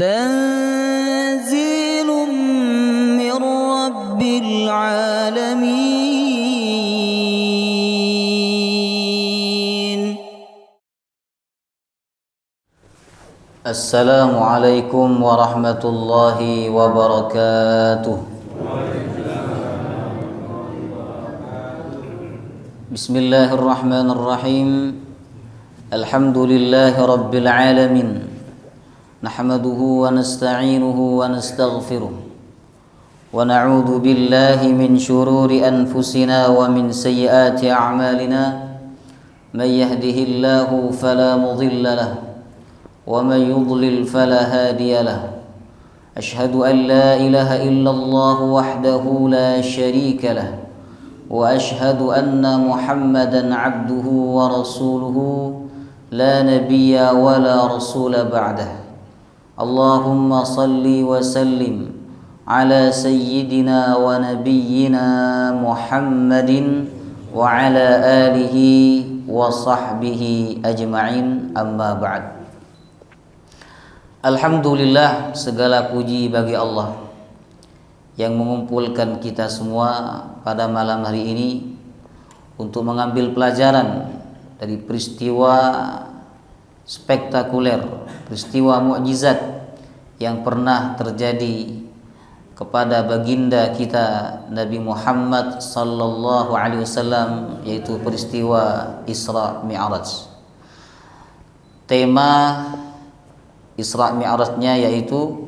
تنزيل من رب العالمين. السلام عليكم ورحمة الله وبركاته. بسم الله الرحمن الرحيم. الحمد لله رب العالمين. نحمده ونستعينه ونستغفره ونعوذ بالله من شرور أنفسنا ومن سيئات أعمالنا. من يهده الله فلا مضل له ومن يضلل فلا هادي له. أشهد أن لا إله إلا الله وحده لا شريك له وأشهد أن محمدا عبده ورسوله لا نبي ولا رسول بعده. اللهم صل وسلم على سيدنا ونبينا محمد وعلى آله وصحبه أجمعين. أما بعد. Alhamdulillah, segala puji bagi Allah yang mengumpulkan kita semua pada malam hari ini untuk mengambil pelajaran dari peristiwa spektakuler, peristiwa mukjizat yang pernah terjadi kepada baginda kita Nabi Muhammad sallallahu alaihi wasallam, yaitu peristiwa Isra Mi'raj. Tema Isra Mi'rajnya yaitu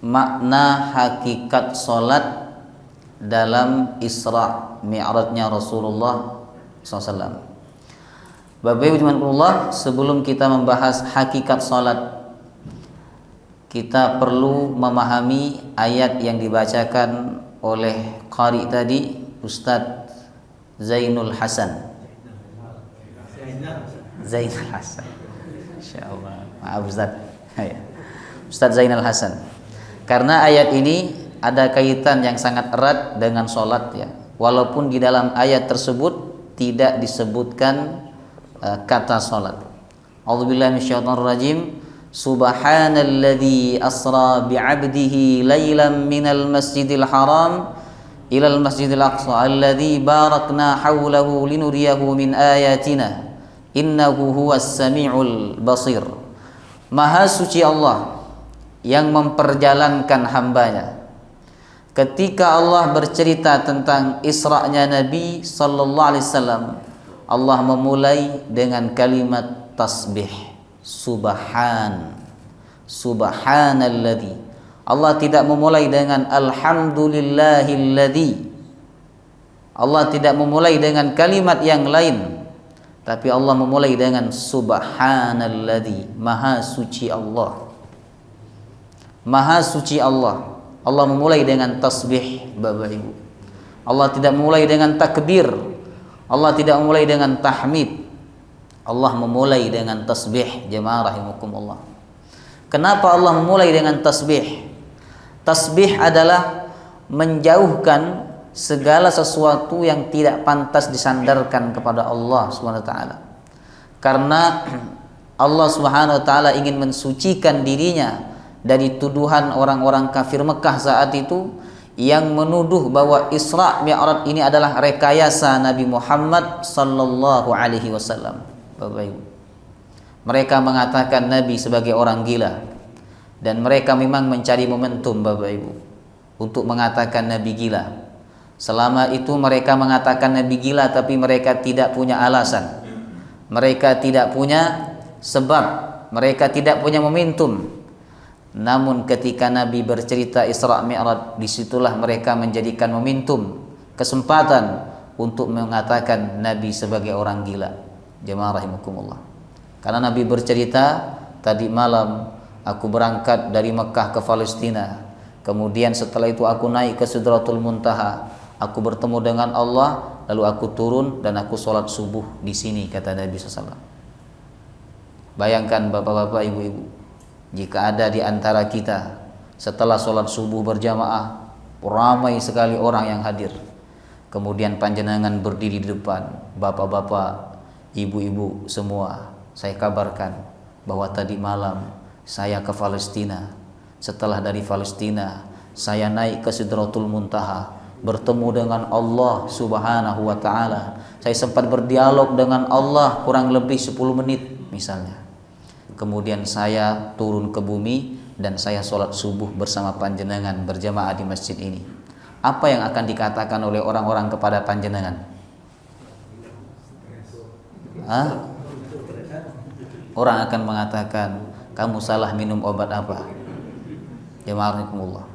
makna hakikat salat dalam Isra Mi'rajnya Rasulullah SAW. Bapak Ibu Subhanallah, sebelum kita membahas hakikat salat, kita perlu memahami ayat yang dibacakan oleh qari tadi, Ustadz Zainul Hasan. Zainul Hasan. Insyaallah. Maaf Ustaz. Ustaz Zainal Hasan. Karena ayat ini ada kaitan yang sangat erat dengan salat ya. Walaupun di dalam ayat tersebut tidak disebutkan kata salat. A'udzubillahi minasyaitonir rajim. Subhanalladzi asra bi'abdihi lailan minal masjidil haram ilal masjidil aqsa alladzi barakna haulahu linuriyahu min ayatina innahu huwas samiul basir. Maha suci Allah yang memperjalankan hambanya. Ketika Allah bercerita tentang Isra'nya Nabi sallallahu alaihi wasallam, Allah memulai dengan kalimat tasbih, subhanalladzi. Allah tidak memulai dengan alhamdulillahilladzi. Allah tidak memulai dengan kalimat yang lain, tapi Allah memulai dengan subhanalladzi, maha suci Allah. Maha suci Allah. Allah memulai dengan tasbih, Bapak Ibu. Allah tidak memulai dengan takbir. Allah tidak memulai dengan tahmid. Allah memulai dengan tasbih, jemaah rahimakumullah. Kenapa Allah memulai dengan tasbih? Tasbih adalah menjauhkan segala sesuatu yang tidak pantas disandarkan kepada Allah Subhanahu wa taala. Karena Allah Subhanahu wa taala ingin mensucikan dirinya dari tuduhan orang-orang kafir Mekah saat itu yang menuduh bahwa Isra Mi'raj ini adalah rekayasa Nabi Muhammad sallallahu alaihi wasallam. Bapak Ibu, mereka mengatakan Nabi sebagai orang gila, dan mereka memang mencari momentum Bapak Ibu untuk mengatakan Nabi gila. Selama itu mereka mengatakan Nabi gila, tapi mereka tidak punya alasan, mereka tidak punya sebab, mereka tidak punya momentum. Namun ketika Nabi bercerita Isra Mi'raj, disitulah mereka menjadikan momentum, kesempatan untuk mengatakan Nabi sebagai orang gila. Jemaah rahimakumullah. Karena Nabi bercerita, tadi malam aku berangkat dari Mekah ke Palestina, kemudian setelah itu aku naik ke Sidratul Muntaha, aku bertemu dengan Allah, lalu aku turun dan aku sholat subuh di sini, kata Nabi SAW. Bayangkan bapak-bapak, ibu-ibu, jika ada di antara kita setelah sholat subuh berjamaah, ramai sekali orang yang hadir, kemudian panjenengan berdiri di depan, bapak-bapak, ibu-ibu semua, saya kabarkan bahwa tadi malam saya ke Palestina. Setelah dari Palestina, saya naik ke Sidratul Muntaha, bertemu dengan Allah Subhanahu wa taala. Saya sempat berdialog dengan Allah kurang lebih 10 menit misalnya. Kemudian saya turun ke bumi dan saya sholat subuh bersama panjenengan berjamaah di masjid ini. Apa yang akan dikatakan oleh orang-orang kepada panjenengan? Orang akan mengatakan, kamu salah minum obat apa? Jamaahkumullah.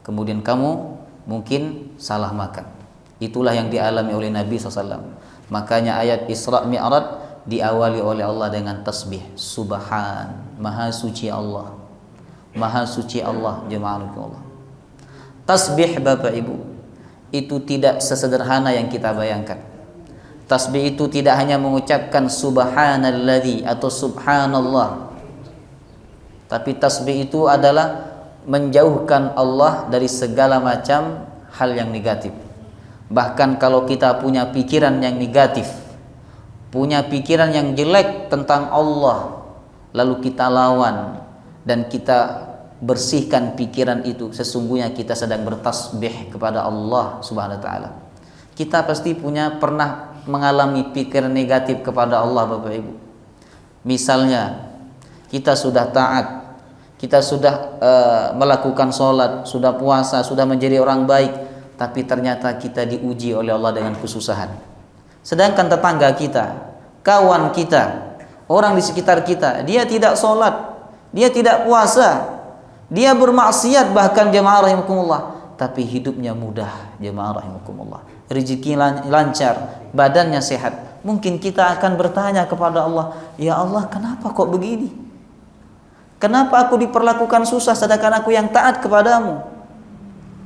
Kemudian kamu mungkin salah makan. Itulah yang dialami oleh Nabi SAW. Makanya ayat Isra Mi'raj diawali oleh Allah dengan tasbih. Subhan, maha suci Allah. Maha suci Allah, jamaahkumullah. Tasbih Bapak Ibu, itu tidak sesederhana yang kita bayangkan. Tasbih itu tidak hanya mengucapkan subhanalladzi atau subhanallah, tapi tasbih itu adalah menjauhkan Allah dari segala macam hal yang negatif. Bahkan kalau kita punya pikiran yang negatif, punya pikiran yang jelek tentang Allah, lalu kita lawan dan kita bersihkan pikiran itu, sesungguhnya kita sedang bertasbih kepada Allah Subhanahu wa taala. Kita pasti pernah mengalami pikiran negatif kepada Allah Bapak Ibu. Misalnya kita sudah taat, kita sudah melakukan sholat, sudah puasa, sudah menjadi orang baik, tapi ternyata kita diuji oleh Allah dengan kesusahan. Sedangkan tetangga kita, kawan kita, orang di sekitar kita, dia tidak sholat, dia tidak puasa, dia bermaksiat bahkan, jemaah rahimakumullah, tapi hidupnya mudah, jemaah rahimakumullah, rezeki lancar, badannya sehat. Mungkin kita akan bertanya kepada Allah, ya Allah, kenapa kok begini? Kenapa aku diperlakukan susah sedangkan aku yang taat kepadamu?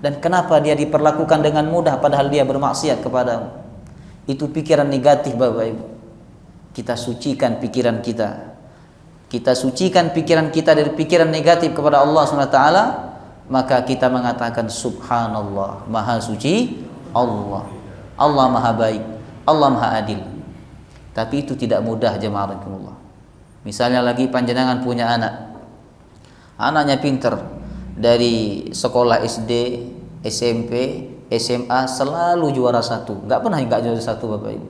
Dan kenapa dia diperlakukan dengan mudah padahal dia bermaksiat kepadamu? Itu pikiran negatif Bapak Ibu. Kita sucikan pikiran kita. Kita sucikan pikiran kita dari pikiran negatif kepada Allah SWT, maka kita mengatakan subhanallah, maha suci Allah. Allah maha baik, Allah maha adil. Tapi itu tidak mudah, jemaah rahimakumullah. Misalnya lagi panjenengan punya anak, anaknya pinter, dari sekolah SD, SMP, SMA selalu juara satu, nggak pernah nggak juara satu Bapak Ibu.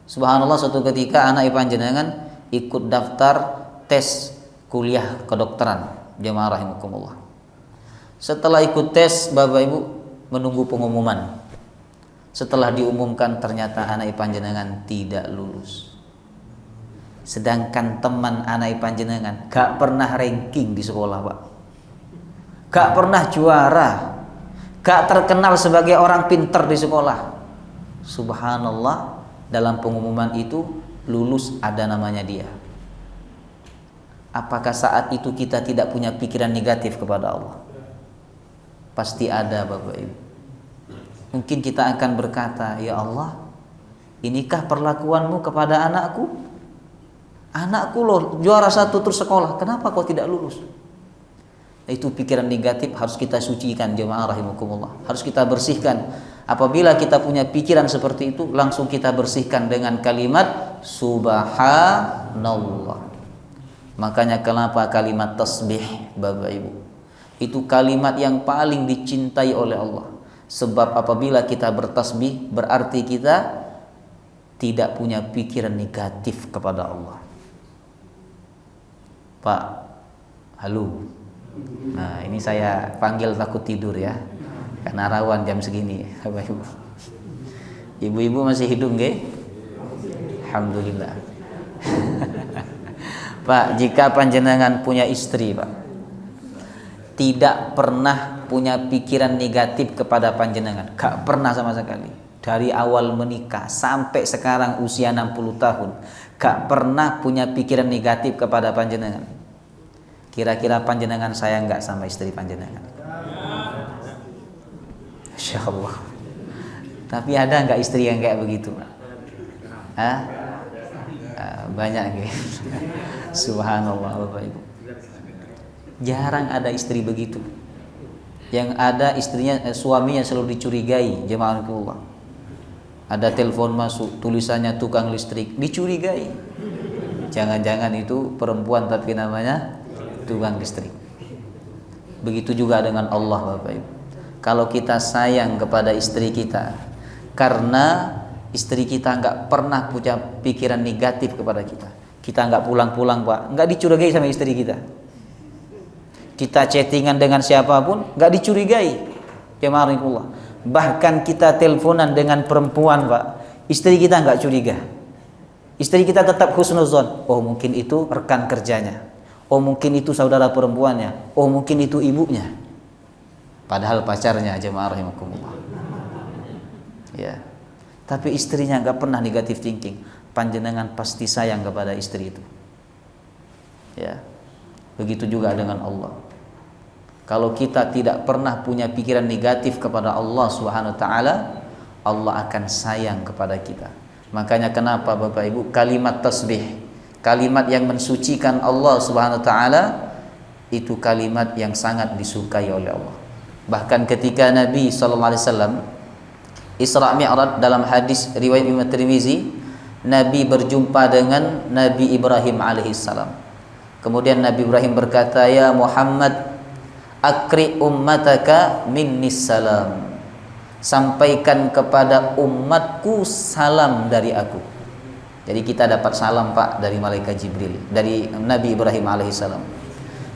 Subhanallah, suatu ketika anak panjenengan ikut daftar tes kuliah kedokteran, jemaah rahimakumullah. Setelah ikut tes Bapak Ibu, menunggu pengumuman. Setelah diumumkan ternyata anak panjenengan tidak lulus. Sedangkan teman anak panjenengan gak pernah ranking di sekolah Pak, gak pernah juara, gak terkenal sebagai orang pinter di sekolah. Subhanallah, dalam pengumuman itu lulus ada namanya dia. Apakah saat itu kita tidak punya pikiran negatif kepada Allah? Pasti ada Bapak Ibu. Mungkin kita akan berkata, ya Allah, inikah perlakuanmu kepada anakku? Anakku loh juara satu terus sekolah, kenapa kau tidak lulus? Itu pikiran negatif harus kita sucikan, jemaah rahimakumullah. Harus kita bersihkan. Apabila kita punya pikiran seperti itu, langsung kita bersihkan dengan kalimat subhanallah. Makanya kenapa kalimat tasbih Bapak Ibu, itu kalimat yang paling dicintai oleh Allah. Sebab apabila kita bertasbih, berarti kita tidak punya pikiran negatif kepada Allah. Pak, halo. Nah, ini saya panggil takut tidur ya, karena rawan jam segini. Ibu-ibu masih hidup nggih? Alhamdulillah. Pak, jika panjenengan punya istri, Pak, tidak pernah punya pikiran negatif kepada panjenengan, gak pernah sama sekali. Dari awal menikah sampai sekarang usia 60 tahun, gak pernah punya pikiran negatif kepada panjenengan. Kira-kira panjenengan sayang gak sama istri panjenengan? Masya Allah. Tapi ada gak istri yang kayak begitu? Banyak gitu. Subhanallah Bapak Ibu. Jarang ada istri begitu. Yang ada istrinya, suaminya selalu dicurigai, jemaah Allah. Ada telepon masuk, tulisannya tukang listrik, dicurigai. Jangan-jangan itu perempuan tapi namanya tukang listrik. Begitu juga dengan Allah, Bapak Ibu. Kalau kita sayang kepada istri kita, karena istri kita nggak pernah punya pikiran negatif kepada kita, kita nggak pulang-pulang, Pak, nggak dicurigai sama istri kita. Kita chattingan dengan siapapun nggak dicurigai, jemaah rahimahullah. Bahkan kita teleponan dengan perempuan, Pak, istri kita nggak curiga. Istri kita tetap husnuzon. Oh, mungkin itu rekan kerjanya. Oh, mungkin itu saudara perempuannya. Oh, mungkin itu ibunya. Padahal pacarnya, jemaah rahimakumullah. Ya. Tapi istrinya nggak pernah negatif thinking. Panjenengan pasti sayang kepada istri itu. Ya. Begitu juga dengan Allah. Kalau kita tidak pernah punya pikiran negatif kepada Allah Subhanahu wa taala, Allah akan sayang kepada kita. Makanya kenapa Bapak Ibu, kalimat tasbih, kalimat yang mensucikan Allah Subhanahu wa taala, itu kalimat yang sangat disukai oleh Allah. Bahkan ketika Nabi sallallahu alaihi wasallam Isra Mi'raj, dalam hadis riwayat Imam Tirmizi, Nabi berjumpa dengan Nabi Ibrahim alaihissalam. Kemudian Nabi Ibrahim berkata, "Ya Muhammad, akri ummataka minnis salam." Sampaikan kepada umatku salam dari aku. Jadi kita dapat salam, Pak, dari malaikat Jibril, dari Nabi Ibrahim alaihissalam.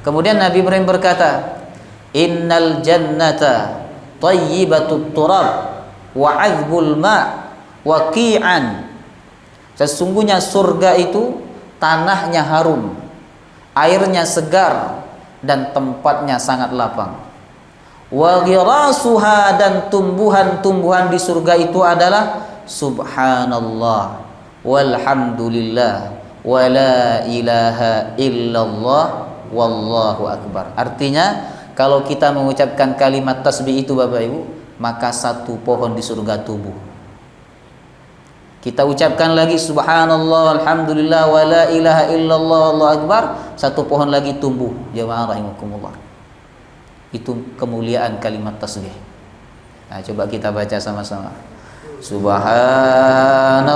Kemudian Nabi Ibrahim berkata, "Innal jannata thayyibatut turab wa 'azbul ma' waqi'an." Sesungguhnya surga itu tanahnya harum, airnya segar, dan tempatnya sangat lapang. Wa ghirasuha, dan tumbuhan-tumbuhan di surga itu adalah subhanallah walhamdulillah wa la ilaha illallah wallahu akbar. Artinya, kalau kita mengucapkan kalimat tasbih itu Bapak Ibu, maka satu pohon di surga tumbuh. Kita ucapkan lagi subhanallah alhamdulillah wa la ilaha illallah wallahu akbar, satu pohon lagi tumbuh. Jemaah rahimakumullah. Itu kemuliaan kalimat tasbih. Nah, coba kita baca sama-sama. Subhanallah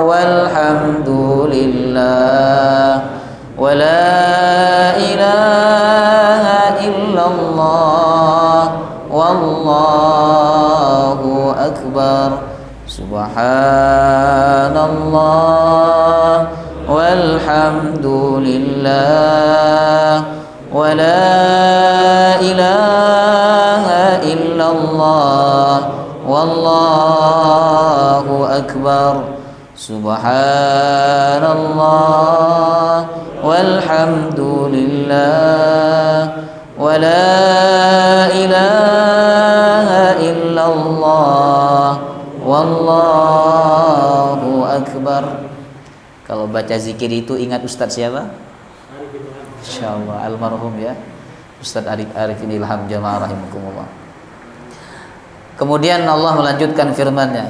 walhamdulillah wa la ilaha illallah wallahu akbar. Subhanallah walhamdulillah wa la ilaha illallah wallahu akbar. Subhanallah walhamdulillah wa la ilaha illallah wallahu akbar. Kalau baca zikir itu ingat Ustadz siapa? Insyaallah almarhum ya, Ustadz Arifin Ilham, jamaah rahimakumullah. Kemudian Allah melanjutkan firman-Nya,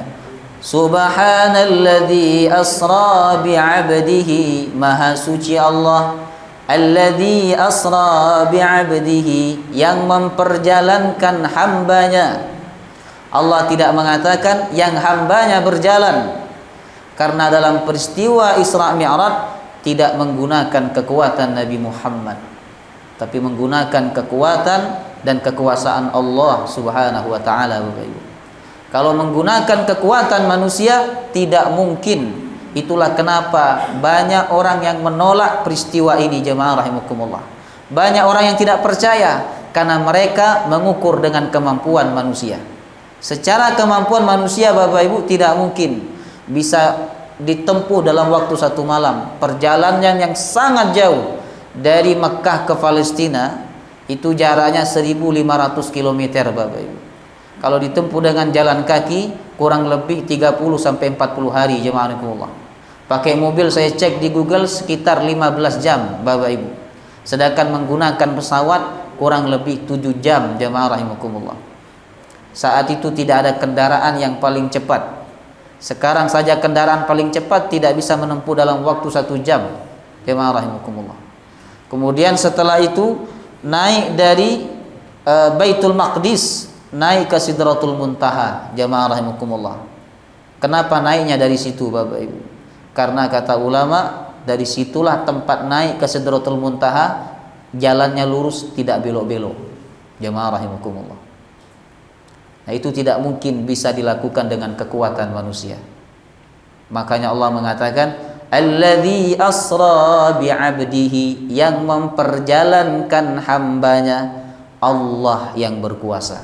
Subhanalladzi asra bi'abdihi, maha suci Allah, alladzi asra bi'abdihi, yang memperjalankan hambanya. Allah tidak mengatakan yang hambanya berjalan, karena dalam peristiwa Isra Mi'raj tidak menggunakan kekuatan Nabi Muhammad, tapi menggunakan kekuatan dan kekuasaan Allah Subhanahu wa taala, Bapak Ibu. Kalau menggunakan kekuatan manusia tidak mungkin. Itulah kenapa banyak orang yang menolak peristiwa ini, jemaah rahimakumullah. Banyak orang yang tidak percaya karena mereka mengukur dengan kemampuan manusia. Secara kemampuan manusia, Bapak Ibu, tidak mungkin bisa ditempuh dalam waktu satu malam. Perjalanan yang sangat jauh dari Mekah ke Palestina itu jaraknya 1500 km, Bapak Ibu. Kalau ditempuh dengan jalan kaki kurang lebih 30 sampai 40 hari, jemaah rahimakumullah. Pakai mobil saya cek di Google sekitar 15 jam, Bapak Ibu. Sedangkan menggunakan pesawat kurang lebih 7 jam, jemaah rahimakumullah. Saat itu tidak ada kendaraan yang paling cepat. Sekarang saja kendaraan paling cepat tidak bisa menempuh dalam waktu 1 jam, jemaah rahimakumullah. Kemudian setelah itu naik dari Baitul Maqdis, naik ke Sidratul Muntaha, jemaah rahimakumullah. Kenapa naiknya dari situ, Bapak Ibu? Karena kata ulama, dari situlah tempat naik ke Sidratul Muntaha, jalannya lurus, tidak belok-belok. Jamaah rahimakumullah. Nah, itu tidak mungkin bisa dilakukan dengan kekuatan manusia. Makanya Allah mengatakan, alladzi asra bi'abdihi, yang memperjalankan hambanya, Allah yang berkuasa.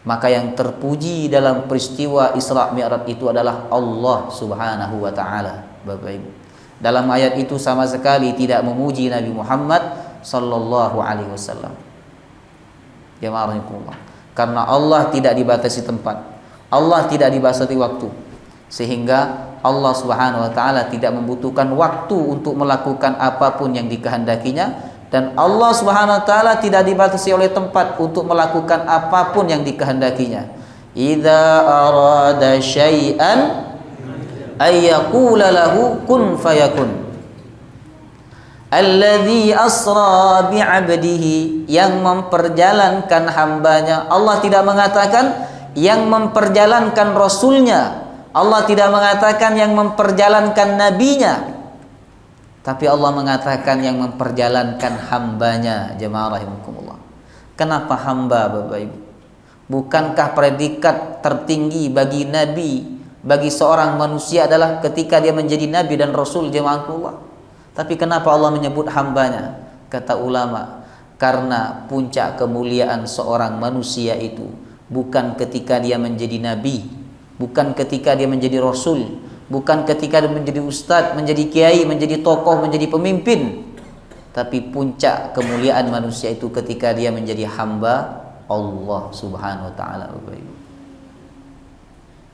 Maka yang terpuji dalam peristiwa Isra Mi'raj itu adalah Allah Subhanahu wa taala, Bapak Ibu. Dalam ayat itu sama sekali tidak memuji Nabi Muhammad sallallahu alaihi wasallam. Jamaah rahimakumullah. Karena Allah tidak dibatasi tempat, Allah tidak dibatasi waktu, sehingga Allah Subhanahu wa taala tidak membutuhkan waktu untuk melakukan apapun yang dikehendakinya, dan Allah Subhanahu wa taala tidak dibatasi oleh tempat untuk melakukan apapun yang dikehendakinya. Idza arada syai'an ay yaqula lahu kun fayakun. Alladzi asra bi'abdihi, yang memperjalankan hambanya. Allah tidak mengatakan yang memperjalankan rasulnya, Allah tidak mengatakan yang memperjalankan nabinya, tapi Allah mengatakan yang memperjalankan hambanya. Jemaah rahimakumullah. Kenapa hamba, Bapak Ibu? Bukankah predikat tertinggi bagi nabi, bagi seorang manusia adalah ketika dia menjadi nabi dan rasul? Jemaah rahimakumullah. Tapi kenapa Allah menyebut hambanya? Kata ulama, karena puncak kemuliaan seorang manusia itu bukan ketika dia menjadi nabi, bukan ketika dia menjadi rasul, bukan ketika dia menjadi ustadz, menjadi kiai, menjadi tokoh, menjadi pemimpin. Tapi puncak kemuliaan manusia itu ketika dia menjadi hamba Allah Subhanahu wa taala, Bapak Ibu.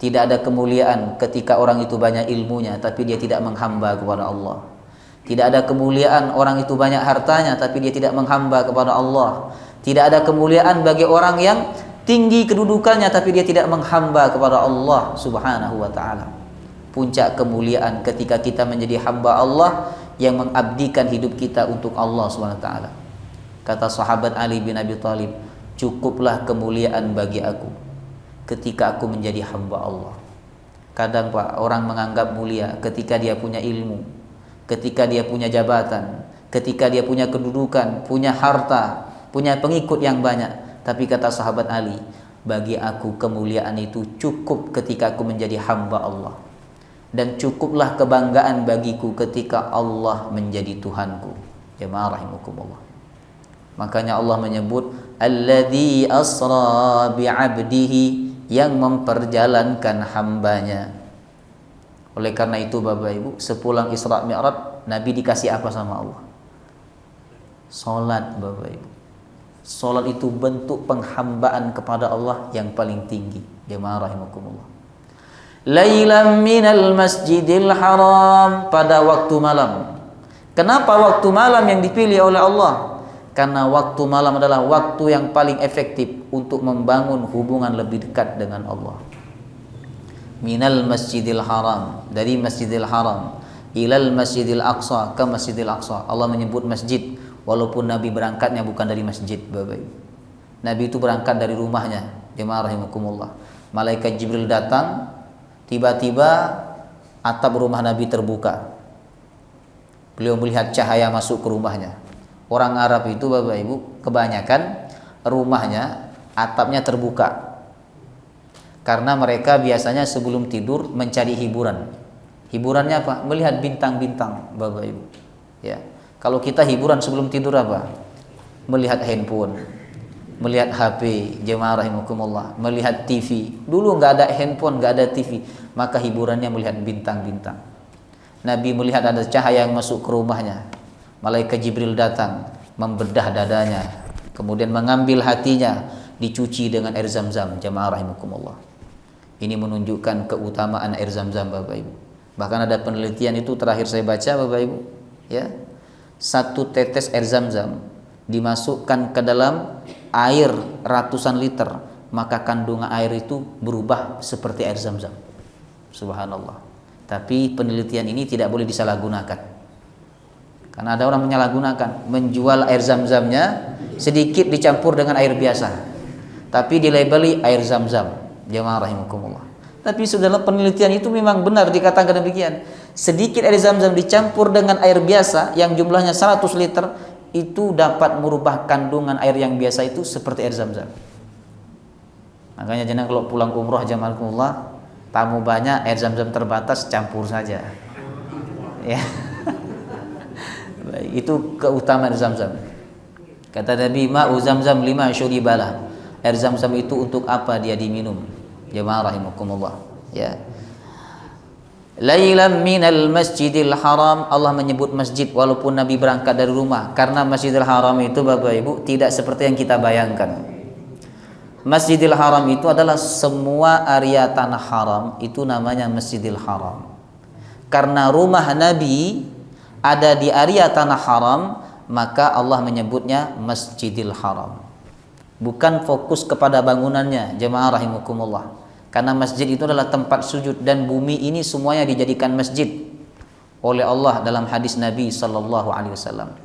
Tidak ada kemuliaan ketika orang itu banyak ilmunya tapi dia tidak menghamba kepada Allah. Tidak ada kemuliaan orang itu banyak hartanya tapi dia tidak menghamba kepada Allah. Tidak ada kemuliaan bagi orang yang tinggi kedudukannya tapi dia tidak menghamba kepada Allah Subhanahu wa taala. Puncak kemuliaan ketika kita menjadi hamba Allah yang mengabdikan hidup kita untuk Allah Subhanahu wa taala. Kata sahabat Ali bin Abi Thalib, cukuplah kemuliaan bagi aku ketika aku menjadi hamba Allah. Kadang Pak, orang menganggap mulia ketika dia punya ilmu, ketika dia punya jabatan, ketika dia punya kedudukan, punya harta, punya pengikut yang banyak. Tapi kata sahabat Ali, bagi aku kemuliaan itu cukup ketika aku menjadi hamba Allah, dan cukuplah kebanggaan bagiku ketika Allah menjadi Tuhanku. Jemaah rahimakumullah. Makanya Allah menyebut alladzi asra bi'abdihi, yang memperjalankan hambanya. Oleh karena itu Bapak Ibu, sepulang Isra Mi'raj, Nabi dikasih apa sama Allah? Salat, Bapak Ibu. Salat itu bentuk penghambaan kepada Allah yang paling tinggi. Jemaah rahimakumullah. Lailam minal masjidil haram, pada waktu malam. Kenapa waktu malam yang dipilih oleh Allah? Karena waktu malam adalah waktu yang paling efektif untuk membangun hubungan lebih dekat dengan Allah. Minal masjidil haram, dari masjidil haram, ilal masjidil aqsa, ke masjidil aqsa. Allah menyebut masjid walaupun Nabi berangkatnya bukan dari masjid, Bapak Ibu. Nabi itu berangkat dari rumahnya. Jemaah rahimakumullah. Malaikat Jibril datang, tiba-tiba atap rumah Nabi terbuka. Beliau melihat cahaya masuk ke rumahnya. Orang Arab itu Bapak Ibu kebanyakan rumahnya atapnya terbuka, karena mereka biasanya sebelum tidur mencari hiburan. Hiburannya apa? Melihat bintang-bintang, Bapak Ibu. Ya. Kalau kita hiburan sebelum tidur apa? Melihat handphone, melihat HP, jemaah rahimakumullah, melihat TV. Dulu nggak ada handphone, nggak ada TV, maka hiburannya melihat bintang-bintang. Nabi melihat ada cahaya yang masuk ke rumahnya. Malaikat Jibril datang, membedah dadanya, kemudian mengambil hatinya, dicuci dengan air Zam-Zam. Jemaah rahimakumullah. Ini menunjukkan keutamaan air Zam-Zam, Bapak Ibu. Bahkan ada penelitian itu terakhir saya baca, Bapak Ibu, ya. 1 tetes air Zam-Zam dimasukkan ke dalam air ratusan liter, maka kandungan air itu berubah seperti air Zam-Zam. Subhanallah. Tapi penelitian ini tidak boleh disalahgunakan. Karena ada orang menyalahgunakan, menjual air Zam-Zamnya sedikit dicampur dengan air biasa, tapi dilabeli air Zam-Zam. Jemaah rahimakumullah. Tapi sudahlah, penelitian itu memang benar dikatakan demikian. Sedikit air zam-zam dicampur dengan air biasa yang jumlahnya 100 liter, itu dapat merubah kandungan air yang biasa itu seperti air zam-zam. Makanya jenengan kalau pulang umroh jamaahullah, tamu banyak, air zam-zam terbatas, campur saja. Ya. Itu keutamaan zam-zam. Kata Nabi, ma'u zam-zam lima syuribalah. Air zam-zam itu untuk apa dia diminum? Jemaah rahimakumullah. Ya. Lailan minal masjidil haram, Allah menyebut masjid walaupun Nabi berangkat dari rumah, karena Masjidil Haram itu Bapak Ibu tidak seperti yang kita bayangkan. Masjidil Haram itu adalah semua area tanah haram, itu namanya Masjidil Haram. Karena rumah Nabi ada di area tanah haram, maka Allah menyebutnya Masjidil Haram. Bukan fokus kepada bangunannya, jemaah rahimakumullah. Karena masjid itu adalah tempat sujud, dan bumi ini semuanya dijadikan masjid oleh Allah dalam hadis Nabi sallallahu alaihi wasallam.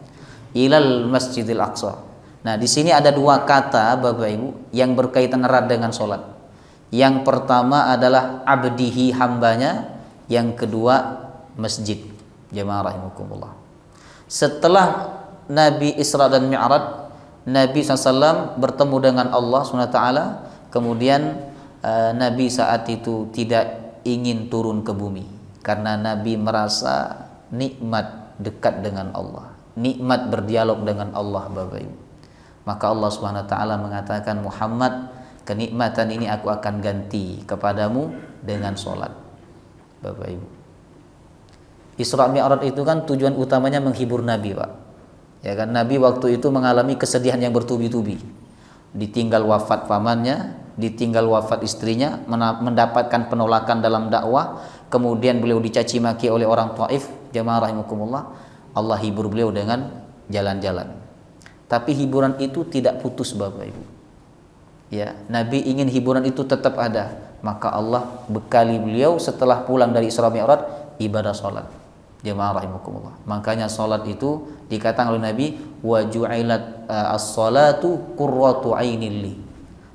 Ilal Masjidil Aqsa. Nah, di sini ada dua kata Bapak Ibu yang berkaitan erat dengan solat. Yang pertama adalah abdihi, hambanya. Yang kedua masjid. Jemaah rahimakumullah. Setelah Nabi Isra dan Mi'raj, Nabi SAW bertemu dengan Allah SWT. Kemudian Nabi saat itu tidak ingin turun ke bumi, karena Nabi merasa nikmat dekat dengan Allah, nikmat berdialog dengan Allah Bapak Ibu. Maka Allah SWT mengatakan, Muhammad, kenikmatan ini aku akan ganti kepadamu dengan sholat. Bapak Ibu, Isra Mi'raj itu kan tujuan utamanya menghibur Nabi, Pak. Ya kan, Nabi waktu itu mengalami kesedihan yang bertubi-tubi. Ditinggal wafat pamannya, ditinggal wafat istrinya, mendapatkan penolakan dalam dakwah, kemudian beliau dicaci maki oleh orang Taif. Jamaah rahimakumullah, Allah hibur beliau dengan jalan-jalan. Tapi hiburan itu tidak putus Bapak Ibu. Ya, Nabi ingin hiburan itu tetap ada, maka Allah bekali beliau setelah pulang dari Isra Mi'raj ibadah salat. Jemaah rahimakumullah. Makanya salat itu dikatakan oleh Nabi, wa ju'ilat as-salatu qurratu ainil li.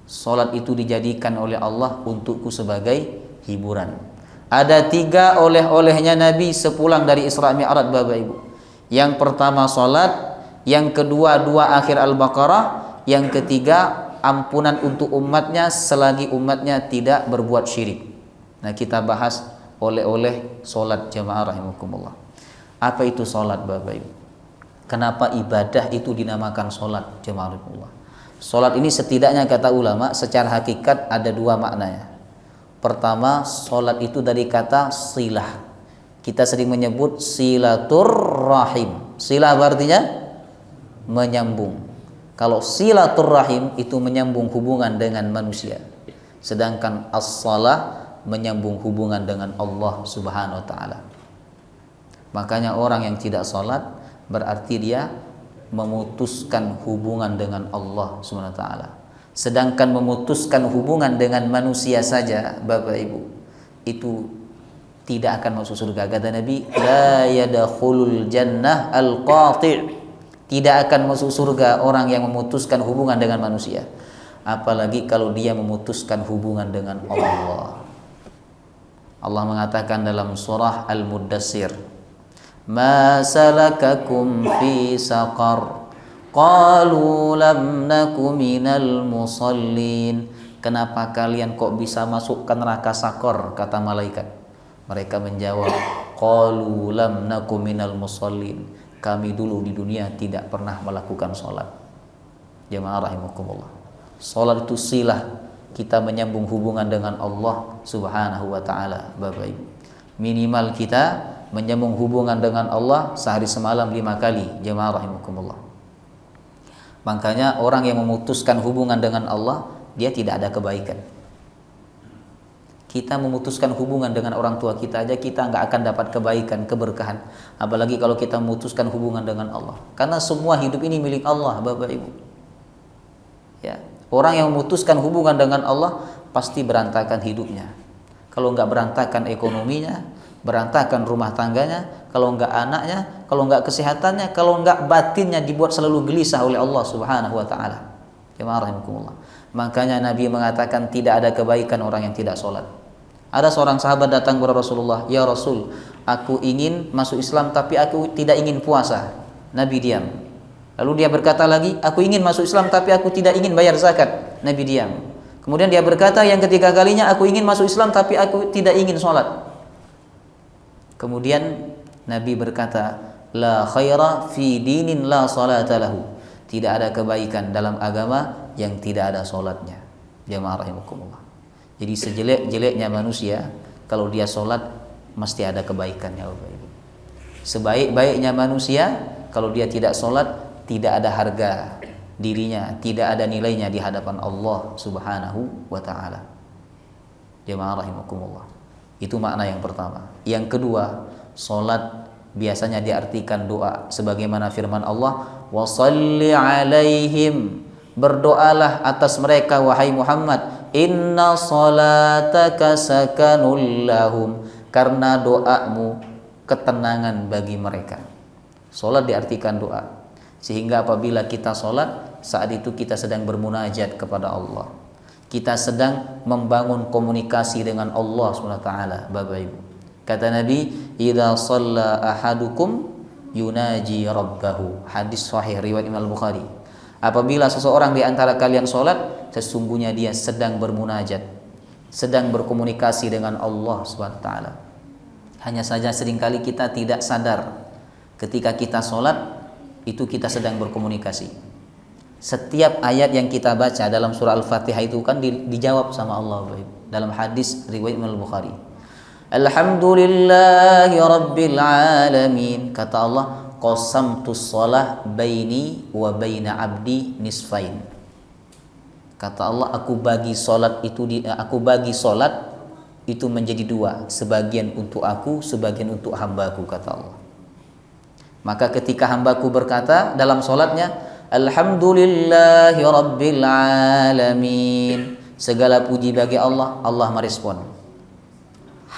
Salat itu dijadikan oleh Allah untukku sebagai hiburan. Ada 3 oleh-olehnya Nabi sepulang dari Isra Mi'raj Bapak Ibu. Yang pertama salat, yang kedua 2 akhir Al-Baqarah, yang ketiga ampunan untuk umatnya selagi umatnya tidak berbuat syirik. Nah, kita bahas oleh-oleh salat jamaah rahimakumullah. Apa itu salat Bapak Ibu? Kenapa ibadah itu dinamakan salat jamaah rahimakumullah? Salat ini setidaknya kata ulama secara hakikat ada 2 maknanya. Pertama, salat itu dari kata silah. Kita sering menyebut silatur rahim. Silah artinya menyambung. Kalau silatur rahim itu menyambung hubungan dengan manusia. Sedangkan as-salah menyambung hubungan dengan Allah Subhanahu wa taala. Makanya orang yang tidak salat berarti dia memutuskan hubungan dengan Allah Subhanahu wa taala. Sedangkan memutuskan hubungan dengan manusia saja Bapak Ibu itu tidak akan masuk surga. Kata Nabi, la yadkhulul jannah al-qati'. Tidak akan masuk surga orang yang memutuskan hubungan dengan manusia. Apalagi kalau dia memutuskan hubungan dengan Allah. Allah mengatakan dalam surah Al-Muddassir, ma salakakum fi saqar qalu lam naku minal musallin. Kenapa kalian kok bisa masuk ke neraka Sakor, kata malaikat. Mereka menjawab, qalu lam naku minal musallin. Kami dulu di dunia tidak pernah melakukan salat. Jemaah rahimakumullah. Salat itu silah, kita menyambung hubungan dengan Allah Subhanahu wa taala Bapak Ibu. Minimal kita menyambung hubungan dengan Allah sehari semalam 5 kali. Jemaah rahimakumullah. Makanya orang yang memutuskan hubungan dengan Allah, dia tidak ada kebaikan. Kita memutuskan hubungan dengan orang tua kita aja, kita nggak akan dapat kebaikan, keberkahan. Apalagi kalau kita memutuskan hubungan dengan Allah. Karena semua hidup ini milik Allah Bapak Ibu. Ya, orang yang memutuskan hubungan dengan Allah pasti berantakan hidupnya. Kalau nggak berantakan ekonominya, berantakan rumah tangganya, kalau nggak anaknya, kalau nggak kesehatannya, kalau nggak batinnya dibuat selalu gelisah oleh Allah Subhanahu wa taala. Jemaah rahimakumullah. Makanya Nabi mengatakan tidak ada kebaikan orang yang tidak sholat. Ada seorang sahabat datang kepada Rasulullah, "Ya Rasul, aku ingin masuk Islam tapi aku tidak ingin puasa." Nabi diam. Lalu dia berkata lagi, "Aku ingin masuk Islam tapi aku tidak ingin bayar zakat." Nabi diam. Kemudian dia berkata yang ketiga kalinya, "Aku ingin masuk Islam tapi aku tidak ingin sholat." Kemudian Nabi berkata, "La khaira fi dinin la salata lahu." Tidak ada kebaikan dalam agama yang tidak ada sholatnya. Jamaah rahimakumullah. Jadi sejelek-jeleknya manusia, kalau dia sholat mesti ada kebaikannya, Bapak Ibu. Sebaik-baiknya manusia, kalau dia tidak sholat, tidak ada harga dirinya, tidak ada nilainya di hadapan Allah Subhanahu wa ta'ala. Jamaah rahimakumullah. Itu makna yang pertama. Yang kedua, sholat biasanya diartikan doa, sebagaimana firman Allah, "Wa shalli alaihim." Berdoalah atas mereka wahai Muhammad, "Inna salataka sakanul lahum." Karena doamu ketenangan bagi mereka. Salat diartikan doa. Sehingga apabila kita salat, saat itu kita sedang bermunajat kepada Allah. Kita sedang membangun komunikasi dengan Allah SWT, Bapak Ibu. Kata Nabi, "Idza shalla ahadukum yunaji rabbahu." Hadis sahih riwayat Imam Al-Bukhari. Apabila seseorang di antara kalian sholat, sesungguhnya dia sedang bermunajat, sedang berkomunikasi dengan Allah SWT. Hanya saja seringkali kita tidak sadar ketika kita sholat, itu kita sedang berkomunikasi. Setiap ayat yang kita baca dalam surah Al-Fatihah itu kan dijawab sama Allah. Dalam hadis riwayat Imam Al-Bukhari, "Alhamdulillahi Rabbil Alamin." Kata Allah, "Qasamtus shalah baini wa baina abdi nisfain." Kata Allah, aku bagi salat itu menjadi dua, sebagian untuk aku, sebagian untuk hambaku, kata Allah. Maka ketika hambaku berkata dalam salatnya, "Alhamdulillahi Rabbil Alamin." Segala puji bagi Allah, Allah merespon,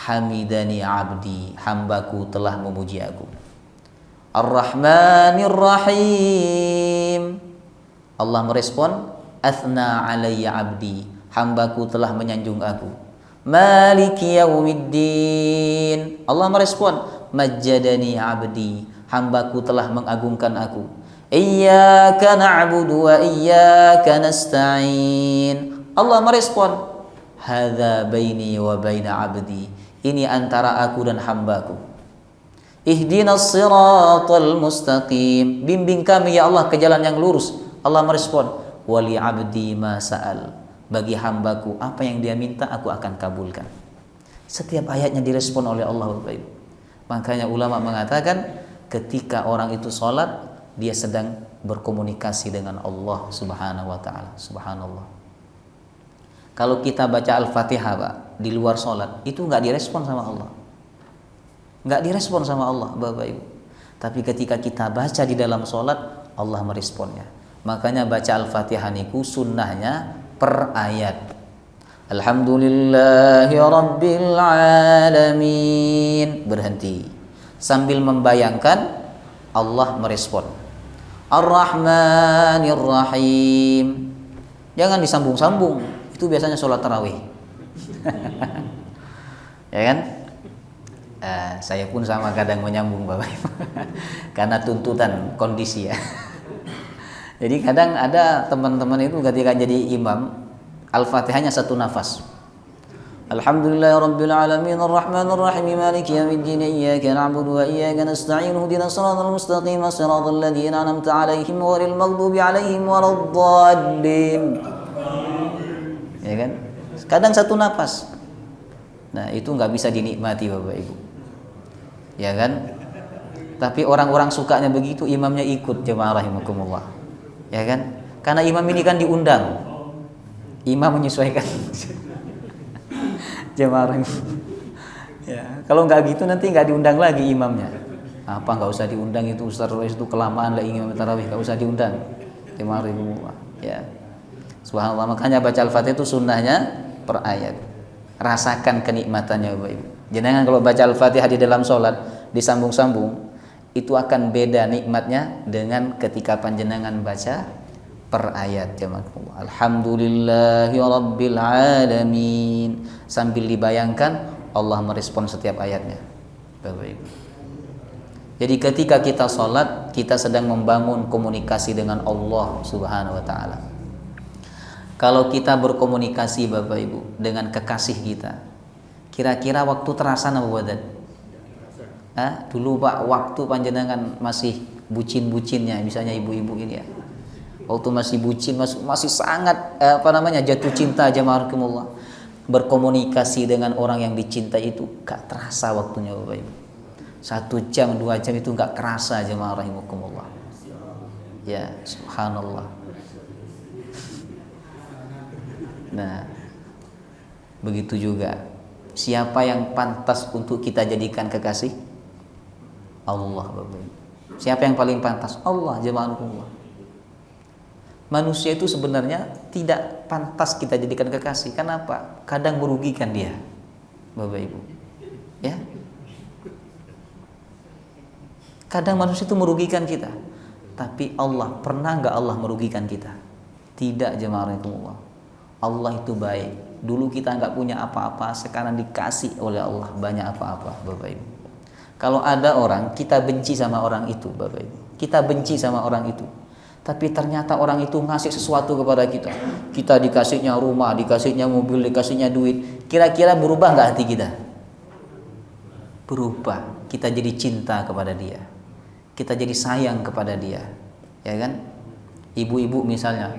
"Hamidani abdi." Hambaku telah memuji aku. Ar-Rahmanir Rahim. Allah merespon, "Athna alayya abdi." Hambaku telah menyanjung aku. Maliki yaumiddin. Allah merespon, "Majjadani abdi." Hambaku telah mengagungkan aku. Iyyaka na'budu wa iyyaka nasta'in. Allah merespon, "Hadza baini wa baina abdi." Ini antara aku dan hambaku. Ihdinas siratal mustaqim. Bimbing kami ya Allah ke jalan yang lurus. Allah merespon, "Wali abdi ma sa'al." Bagi hambaku apa yang dia minta aku akan kabulkan. Setiap ayatnya direspon oleh Allah. Makanya ulama mengatakan ketika orang itu sholat, dia sedang berkomunikasi dengan Allah Subhanahu wa ta'ala. Subhanallah. Kalau kita baca Al-Fatihah, Pak, di luar sholat, itu nggak direspon sama Allah. Nggak direspon sama Allah, Bapak Ibu. Tapi ketika kita baca di dalam sholat, Allah meresponnya. Makanya baca Al-Fatihah niku sunnahnya per ayat. Alhamdulillahi Rabbil Alamin. Berhenti. Sambil membayangkan Allah merespon. Ar-Rahmanir Rahim. Jangan disambung-sambung. Itu biasanya sholat tarawih. Ya kan? Saya pun sama kadang menyambung, Bapak Ibu. Karena tuntutan kondisi ya. Jadi kadang ada teman-teman itu ketika jadi imam, Al-Fatihahnya satu nafas. Alhamdulillahirabbil alamin arrahmanir rahim maliki yaumiddin iyyaka na'budu wa iyyaka nasta'in ihdinas siratal mustaqim siratal ladzina an'amta 'alaihim ghairil maghdubi 'alaihim waladdallin. Ya kan? Kadang satu nafas. Nah, itu nggak bisa dinikmati, Bapak Ibu. Ya kan? Tapi orang-orang sukanya begitu, imamnya ikut, jemaah rahimakumullah. Ya kan? Karena imam ini kan diundang. Imam menyesuaikan. Jemaah rahimakumullah. Ya, kalau nggak gitu nanti nggak diundang lagi imamnya. Apa nggak usah diundang itu Ustaz itu kelamaan lah imam tarawih, nggak usah diundang. Jemaah rahimakumullah. Ya. Subhanallah, makanya baca Al-Fatihah itu sunnahnya per ayat. Rasakan kenikmatannya, Bapak Ibu. Jangan kalau baca Al-Fatihah di dalam sholat disambung-sambung, itu akan beda nikmatnya dengan ketika panjenengan baca per ayat jemaah. Alhamdulillahi rabbil alamin. Sambil dibayangkan Allah merespon setiap ayatnya. Bapak Ibu. Jadi ketika kita sholat, kita sedang membangun komunikasi dengan Allah Subhanahu wa taala. Kalau kita berkomunikasi Bapak Ibu dengan kekasih kita, kira-kira waktu terasa napa boten? Dulu Pak, waktu panjenengan masih bucin-bucinnya, misalnya ibu-ibu ini ya. Waktu masih bucin, masih sangat jatuh cinta jamaahkumullah. Berkomunikasi dengan orang yang dicintai itu gak terasa waktunya Bapak Ibu. 1 jam, 2 jam itu gak kerasa jamaah rahimakumullah. Ya, subhanallah. Nah, begitu juga siapa yang pantas untuk kita jadikan kekasih? Allah Bapak Ibu. Siapa yang paling pantas? Allah jemaahullah. Manusia itu sebenarnya tidak pantas kita jadikan kekasih. Kenapa? Kadang merugikan dia, Bapak Ibu. Ya. Kadang manusia itu merugikan kita. Tapi Allah, pernah nggak Allah merugikan kita? Tidak jemaahullah. Allah itu baik. Dulu kita nggak punya apa-apa, sekarang dikasih oleh Allah banyak apa-apa, Bapak Ibu. Kalau ada orang, kita benci sama orang itu, Bapak Ibu. Kita benci sama orang itu. Tapi ternyata orang itu ngasih sesuatu kepada kita. Kita dikasihnya rumah, dikasihnya mobil, dikasihnya duit. Kira-kira berubah nggak hati kita? Berubah. Kita jadi cinta kepada dia. Kita jadi sayang kepada dia. Ya kan? Ibu-ibu misalnya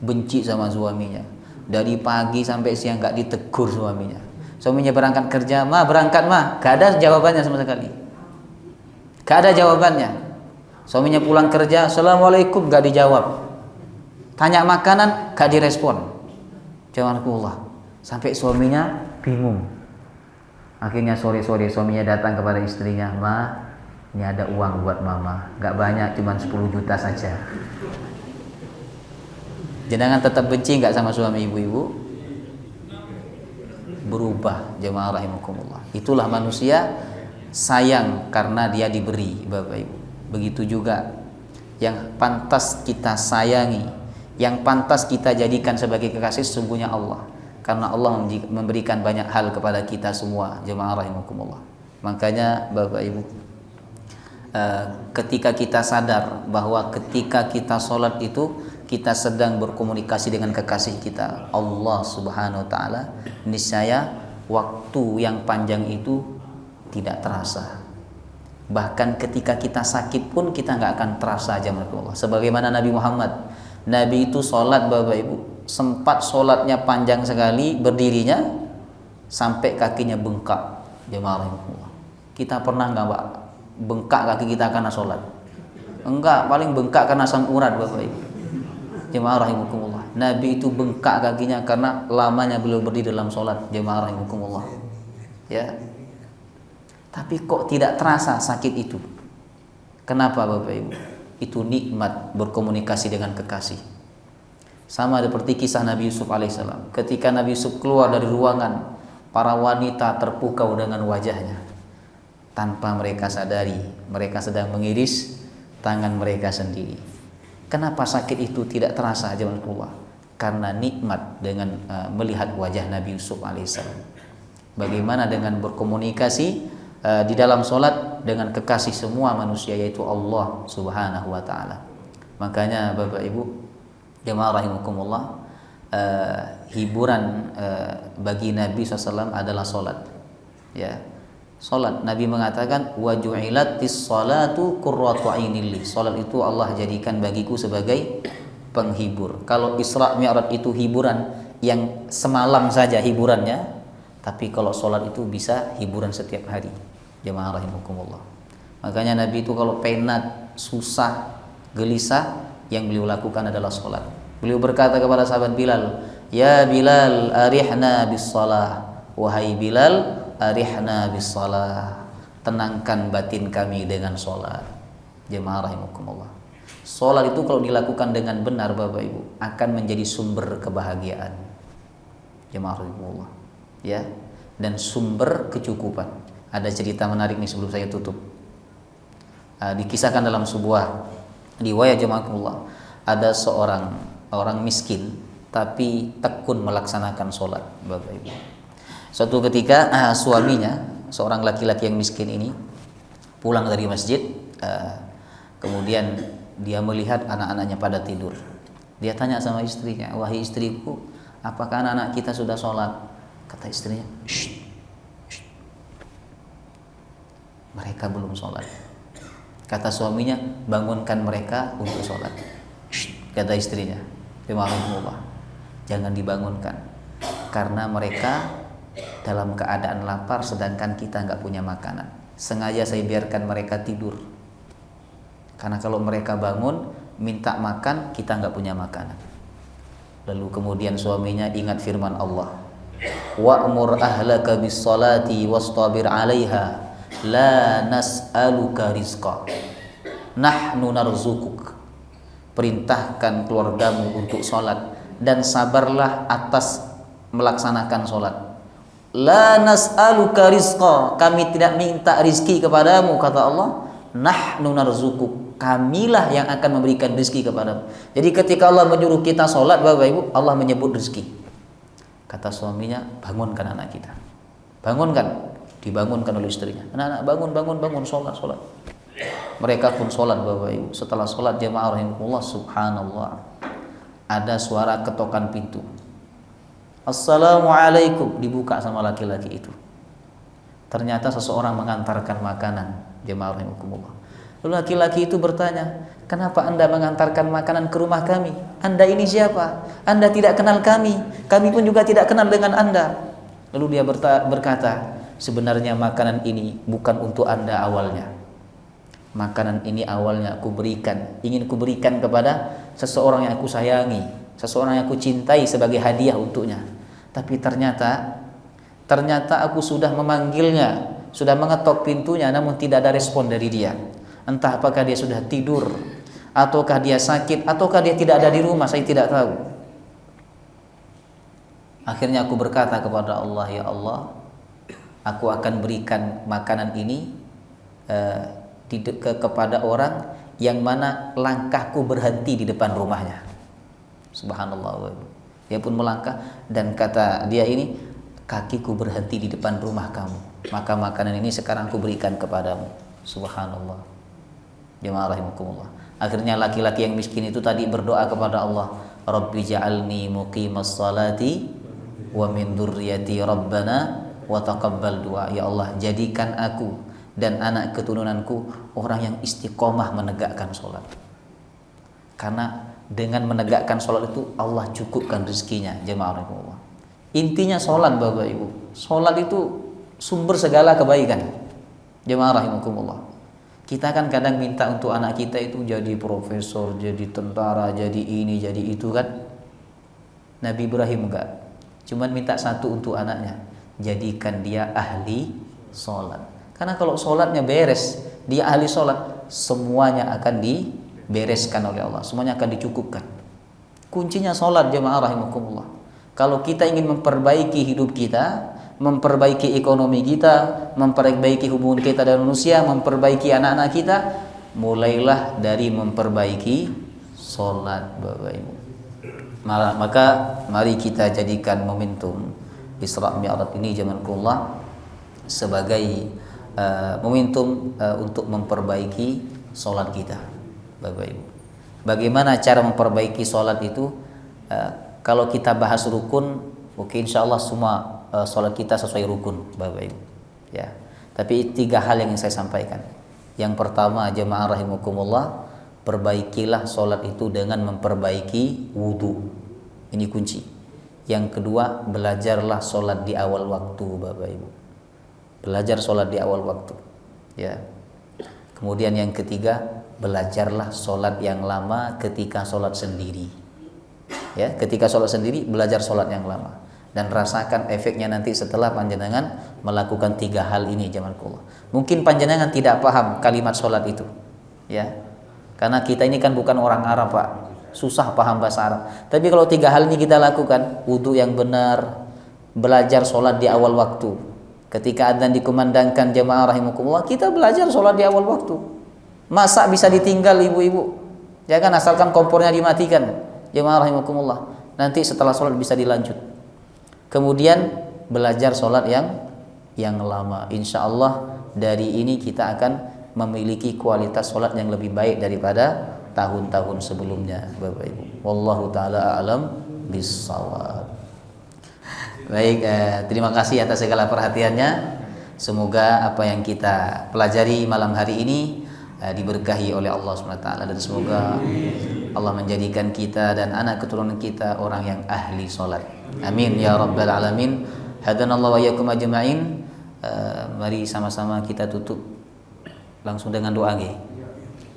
benci sama suaminya. Dari pagi sampai siang nggak ditegur suaminya. Suaminya berangkat kerja, "Ma, berangkat, Ma." Gak ada jawabannya sama sekali. Gak ada jawabannya. Suaminya pulang kerja, "Assalamualaikum," gak dijawab. Tanya makanan, gak direspon. Jazakallah. Sampai suaminya bingung. Akhirnya sore-sore suaminya datang kepada istrinya, "Ma, ini ada uang buat mama. Gak banyak, cuma 10 juta saja." Jenengan tetap benci gak sama suami ibu-ibu? Berubah jemaah rahimakumullah. Itulah manusia, sayang karena dia diberi, Bapak Ibu. Begitu juga yang pantas kita sayangi, yang pantas kita jadikan sebagai kekasih sesungguhnya Allah. Karena Allah memberikan banyak hal kepada kita semua, jemaah rahimakumullah. Makanya Bapak Ibu, ketika kita sadar bahwa ketika kita sholat itu kita sedang berkomunikasi dengan kekasih kita, Allah Subhanahu wa taala, niscaya waktu yang panjang itu tidak terasa. Bahkan ketika kita sakit pun kita nggak akan terasa jemaah Allah. Sebagaimana Nabi Muhammad, Nabi itu sholat Bapak Ibu, sempat sholatnya panjang sekali, berdirinya sampai kakinya bengkak jemaah Allah. Kita pernah nggak Pak bengkak kaki kita karena sholat? Enggak, paling bengkak karena asam urat Bapak Ibu. Jemaah rahimakumullah. Nabi itu bengkak kakinya karena lamanya beliau berdiri dalam sholat. Jemaah rahimakumullah. Ya. Tapi kok tidak terasa sakit itu? Kenapa Bapak Ibu? Itu nikmat berkomunikasi dengan kekasih. Sama seperti kisah Nabi Yusuf alaihissalam. Ketika Nabi Yusuf keluar dari ruangan, para wanita terpukau dengan wajahnya. Tanpa mereka sadari, mereka sedang mengiris tangan mereka sendiri. Kenapa sakit itu tidak terasa jemaah Allah? Karena nikmat dengan melihat wajah Nabi Yusuf alaihissalam. Bagaimana dengan berkomunikasi di dalam sholat dengan kekasih semua manusia, yaitu Allah Subhanahu wa taala. Makanya Bapak Ibu jemaah rahimakumullah, hiburan bagi Nabi SAW adalah sholat. Ya, sholat. Nabi mengatakan wa ju'ilatis sholatu qurratu ainilli. Sholat itu Allah jadikan bagiku sebagai penghibur. Kalau Isra Mi'raj itu hiburan yang semalam saja hiburannya, tapi kalau sholat itu bisa hiburan setiap hari. Jemaah rahimakumullah. Makanya Nabi itu kalau penat, susah, gelisah, yang beliau lakukan adalah sholat. Beliau berkata kepada sahabat Bilal, "Ya Bilal, arihna bis shalah." Wahai Bilal, arihna bis shalah. Tenangkan batin kami dengan sholat. Jemaah rahimakumullah. Sholat itu kalau dilakukan dengan benar Bapak Ibu akan menjadi sumber kebahagiaan. Jemaah rahimakumullah. Ya, dan sumber kecukupan. Ada cerita menarik nih sebelum saya tutup. Dikisahkan dalam sebuah riwayat jemaahullah, ada seorang orang miskin tapi tekun melaksanakan sholat, Bapak Ibu. Suatu ketika suaminya, seorang laki-laki yang miskin ini pulang dari masjid, kemudian dia melihat anak-anaknya pada tidur. Dia tanya sama istrinya, "Wahai istriku, apakah anak-anak kita sudah sholat?" Kata istrinya, "Shh, shh. Mereka belum sholat." Kata suaminya, "Bangunkan mereka untuk sholat." "Shh," kata istrinya, "Bismillah, jangan dibangunkan, karena mereka dalam keadaan lapar sedangkan kita nggak punya makanan. Sengaja saya biarkan mereka tidur, karena kalau mereka bangun minta makan, kita nggak punya makanan." Lalu kemudian suaminya ingat firman Allah, "Wa'mur ahlaka bis salati wastabir 'alaiha la nas'aluka rizqa nahnu narzukuk." Perintahkan keluargamu untuk sholat dan sabarlah atas melaksanakan sholat. La nas'aluka rizqa, kami tidak minta rizki kepadamu, kata Allah. Nahnu narzukuk, kamilah yang akan memberikan rizki kepadamu. Jadi ketika Allah menyuruh kita sholat, Bapak Ibu, Allah menyebut rizki. Kata suaminya, "Bangunkan anak kita." Bangunkan, dibangunkan oleh istrinya. "Anak-anak, bangun, sholat." Mereka pun sholat, Bapak Ibu. Setelah sholat jemaah rahimahullah, subhanallah, ada suara ketokan pintu. "Assalamualaikum," dibuka sama laki-laki itu. Ternyata seseorang mengantarkan makanan, jemaah rahimahullah. Lalu laki-laki itu bertanya, "Kenapa Anda mengantarkan makanan ke rumah kami? Anda ini siapa? Anda tidak kenal kami pun juga tidak kenal dengan Anda." Lalu dia berkata, "Sebenarnya makanan ini bukan untuk Anda awalnya. Makanan ini awalnya ingin kuberikan kepada seseorang yang aku sayangi, seseorang yang aku cintai sebagai hadiah untuknya. Tapi ternyata aku sudah memanggilnya, sudah mengetok pintunya, namun tidak ada respon dari dia. Entah apakah dia sudah tidur, ataukah dia sakit, ataukah dia tidak ada di rumah, saya tidak tahu. Akhirnya aku berkata kepada Allah, ya Allah, aku akan berikan makanan ini kepada orang yang mana langkahku berhenti di depan rumahnya." Subhanallah. Dia pun melangkah dan kata dia ini, "Kakiku berhenti di depan rumah kamu, maka makanan ini sekarang aku berikan kepadamu." Subhanallah. Jemaah rahimakumullah. Akhirnya laki-laki yang miskin itu tadi berdoa kepada Allah, "Rabbi ja'alni muqimas salati wa min dzurriyyati rabbana wa taqabbal du'a." Ya Allah, jadikan aku dan anak keturunanku orang yang istiqomah menegakkan sholat. Karena dengan menegakkan sholat itu Allah cukupkan rezekinya, jemaah rahimahullah. Intinya sholat, Bapak Ibu. Sholat itu sumber segala kebaikan, jemaah rahimahumullah. Kita kan kadang minta untuk anak kita itu jadi profesor, jadi tentara, jadi ini, jadi itu kan. Nabi Ibrahim enggak, cuman minta satu untuk anaknya, jadikan dia ahli sholat. Karena kalau sholatnya beres, dia ahli sholat, semuanya akan dibereskan oleh Allah, semuanya akan dicukupkan. Kuncinya sholat, jemaah rahimakumullah. Kalau kita ingin memperbaiki hidup kita, memperbaiki ekonomi kita, memperbaiki hubungan kita dengan manusia, memperbaiki anak-anak kita, mulailah dari memperbaiki sholat, Bapak Ibu. Maka mari kita jadikan momentum Isra Mi'raj ini, jemaah sebagai momentum untuk memperbaiki sholat kita, Bapak Ibu. Bagaimana cara memperbaiki sholat itu? Kalau kita bahas rukun, oke, insya Allah semua sholat kita sesuai rukun, Bapak Ibu. Ya. Tapi 3 hal yang ingin saya sampaikan. Yang pertama, jemaah rahimakumullah, perbaikilah sholat itu dengan memperbaiki wudu. Ini kunci. Yang kedua, belajarlah sholat di awal waktu, Bapak Ibu. Belajar sholat di awal waktu, ya. Kemudian yang ketiga, belajarlah sholat yang lama ketika sholat sendiri, ya. Ketika sholat sendiri, belajar sholat yang lama dan rasakan efeknya nanti setelah panjenengan melakukan 3 hal ini, jemaah. Mungkin panjenengan tidak paham kalimat sholat itu, ya, karena kita ini kan bukan orang Arab, Pak, susah paham bahasa Arab. Tapi kalau 3 hal ini kita lakukan, wudu yang benar, belajar sholat di awal waktu. Ketika adzan dikumandangkan, jemaah rahimakumullah, kita belajar sholat di awal waktu. Masa bisa ditinggal, ibu-ibu? Ya kan, asalkan kompornya dimatikan. jemaah rahimakumullah. Nanti setelah sholat bisa dilanjut. Kemudian belajar sholat yang lama. Insya Allah dari ini kita akan memiliki kualitas sholat yang lebih baik daripada tahun-tahun sebelumnya, Bapak Ibu. Wallahu taala a'lam bissawab. Baik, terima kasih atas segala perhatiannya. Semoga apa yang kita pelajari malam hari ini diberkahi oleh Allah SWT, dan semoga Allah menjadikan kita dan anak keturunan kita orang yang ahli sholat. Amin ya rabbal alamin. Hadanallahu wa iyyakum ajma'in. Mari sama-sama kita tutup langsung dengan doa.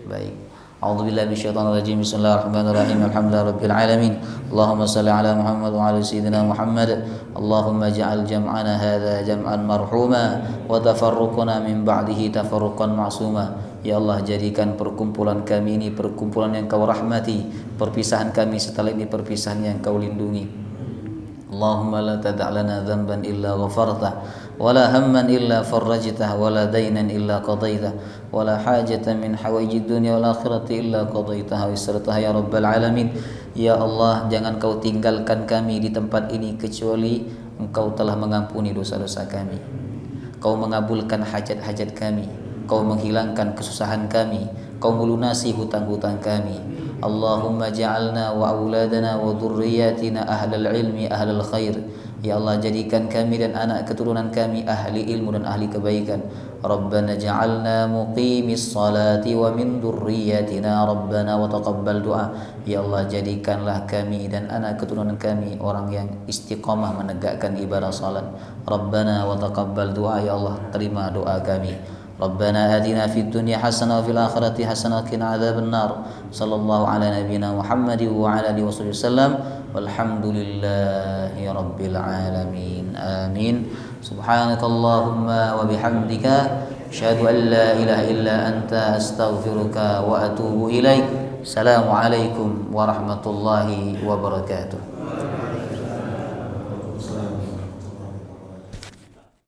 Baik. A'udzubillahi minasyaitonir rajim. Bismillahirrahmanirrahim. Alhamdulillahirabbil alamin. Allahumma shalli ala Muhammad wa ala sayyidina Muhammad. Allahumma ij'al jam'ana hadza jam'an marhuma wa tafarruqana min ba'dihi tafarruqan ma'suma. Ya Allah, jadikan perkumpulan kami ini perkumpulan yang Kau rahmati, perpisahan kami setelah ini perpisahan yang Kau lindungi. Allahumma la tada' lana dhanban illa ghafartah, wala hamman illa farrajtah, wala daynan illa qadaitah, wala hajatan min hawaijid dunya wal akhirati illa qadaitaha wa yassartaha ya rabbal alamin. Ya Allah, jangan Kau tinggalkan kami di tempat ini kecuali Engkau telah mengampuni dosa-dosa kami, Kau mengabulkan hajat-hajat kami, Kau menghilangkan kesusahan kami, Kau melunasi hutang-hutang kami. Allahumma ja'alna wa auladana wa dhurriyyatina ahlal ilmi ahlal khair. Ya Allah, jadikan kami dan anak keturunan kami ahli ilmu dan ahli kebaikan. Rabbana ja'alna muqimis salati wa min dhurriyyatina Rabbana wa taqabbal du'a. Ya Allah, jadikanlah kami dan anak keturunan kami orang yang istiqamah menegakkan ibadah salat. Rabbana wa taqabbal du'a. Ya Allah, terima doa kami. Rabbana atina fid dunya hasanah wa fil akhirati hasanah wa qina adzabannar. Sallallahu ala nabiyyina Muhammad wa ala alihi wasallam. Walhamdulillahi rabbil alamin. Amin. Subhanakallahumma wa bihamdika asyhadu an la ilaha illa anta astaghfiruka wa atubu ilaik. Assalamualaikum warahmatullahi wabarakatuh.